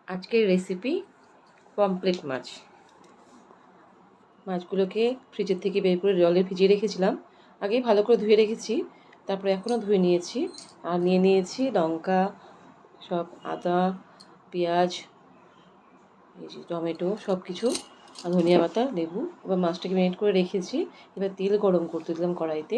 আজকের recipe pomfret মাছ। মাছগুলোকে ফ্রিজের থেকে বের করে জলে ভিজিয়ে রেখেছিলাম। আগেই ভালো করে ধুয়ে রেখেছি, তারপরে এখনও ধুয়ে নিয়েছি। আর নিয়ে নিয়েছি লঙ্কা, সব আদা, পেঁয়াজ, এই যে টমেটো, সব কিছু, ধনিয়া পাতা, লেবু। এবার মাছটাকে ম্যারিনেট করে রেখেছি। এবার তেল গরম করতে দিলাম কড়াইতে।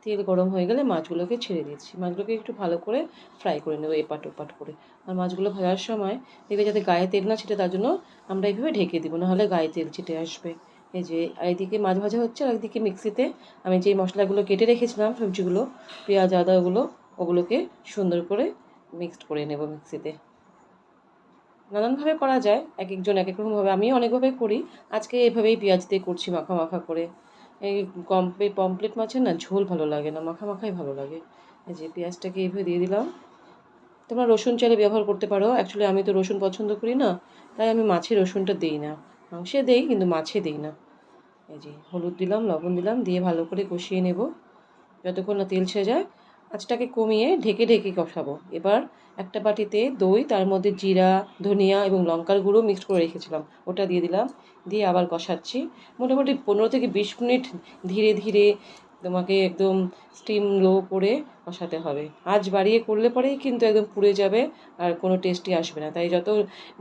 তেল গরম হয়ে গেলে মাছগুলোকে ছেড়ে দিয়েছি। মাছগুলোকে একটু ভালো করে ফ্রাই করে নেবো এপাট ওপাট করে। আর মাছগুলো ভাজার সময় দেখবে যাতে গায়ে তেল না ছিটে, তার জন্য আমরা এইভাবে ঢেকে দিব, নাহলে গায়ে তেল ছিটে আসবে। এই যে এইদিকে মাছ ভাজা হচ্ছে, আর একদিকে মিক্সিতে আমি যে মশলাগুলো কেটে রেখেছিলাম, সবজিগুলো, পেঁয়াজ আদাগুলো, ওগুলোকে সুন্দর করে মিক্সড করে নেব মিক্সিতে। নানানভাবে করা যায়, এক একজন এক এক রকমভাবে, আমি অনেকভাবে করি। আজকে এভাবেই পেঁয়াজ দিয়ে করছি মাখা মাখা করে। এই পমফ্রেট মাছের না ঝোল ভালো লাগে না, মাখা মাখাই ভালো লাগে। এই যে পেঁয়াজটাকে এইভাবে দিয়ে দিলাম। তোমরা রসুন চাইলে ব্যবহার করতে পারো। অ্যাকচুয়ালি আমি তো রসুন পছন্দ করি না, তাই আমি মাছে রসুনটা দিই না। মাংসে দিই কিন্তু মাছে দিই না। এই যে হলুদ দিলাম, লবণ দিলাম, দিয়ে ভালো করে কষিয়ে নেব যতক্ষণ না তেল ছেড়ে যায়। আঁচটাকে কমিয়ে ঢেকে ঢেকে কষাবো। এবার একটা বাটিতে দই, তার মধ্যে জিরা, ধনিয়া এবং লঙ্কার গুঁড়ো মিক্সড করে রেখেছিলাম, ওটা দিয়ে দিলাম। দিয়ে আবার কষাচ্ছি মোটামুটি 15 থেকে 20 মিনিট। ধীরে ধীরে তোমাকে একদম স্টিম লো করে কষাতে হবে। আঁচ বাড়িয়ে করলে পরেই কিন্তু একদম পুড়ে যাবে আর কোনো টেস্টই আসবে না। তাই যত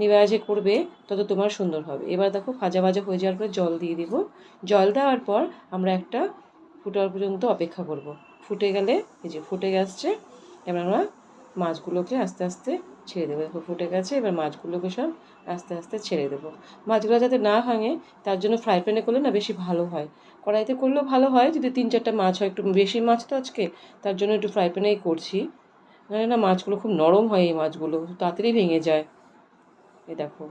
নিবাজে করবে তত তোমার সুন্দর হবে। এবার দেখো ভাজা ভাজা হয়ে যাওয়ার পর জল দিয়ে দিব। জল দেওয়ার পর আমরা একটা ফুটার পর্যন্ত অপেক্ষা করব। ফুটে গেলে, এই যে ফুটে গেছে, এবার আমরা মাছগুলোকে আস্তে আস্তে ছেড়ে দেবো। দেখো ফুটে গেছে, এবার মাছগুলোকে সব আস্তে আস্তে ছেড়ে দেবো। মাছগুলো যাতে না ভাঙে তার জন্য ফ্রাই প্যানে করলে না বেশি ভালো হয়। কড়াইতে করলেও ভালো হয় যদি 3-4টা মাছ হয়, একটু বেশি মাছ তো আজকে, তার জন্য একটু ফ্রাই প্যানেই করছি। নাহলে না মাছগুলো খুব নরম হয়, এই মাছগুলো তাড়াতাড়ি ভেঙে যায়। এই দেখো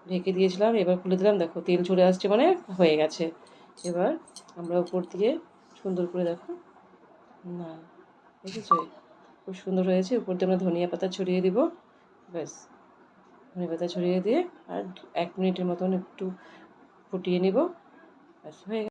ঢেকে দিয়েছিলাম, এবার খুলে দিলাম, দেখো তেল ঝরে আসছে, মানে হয়ে গেছে। এবার আমরা উপর দিয়ে সুন্দর করে, দেখো না দেখেছো খুব সুন্দর হয়েছে। উপর দিয়ে আমরা ধনিয়া পাতা ছড়িয়ে দিব। ব্যাস, ধনিয়া পাতা ছড়িয়ে দিয়ে আর 1 মিনিটের মতন একটু ফুটিয়ে নিব। ব্যাস হয়ে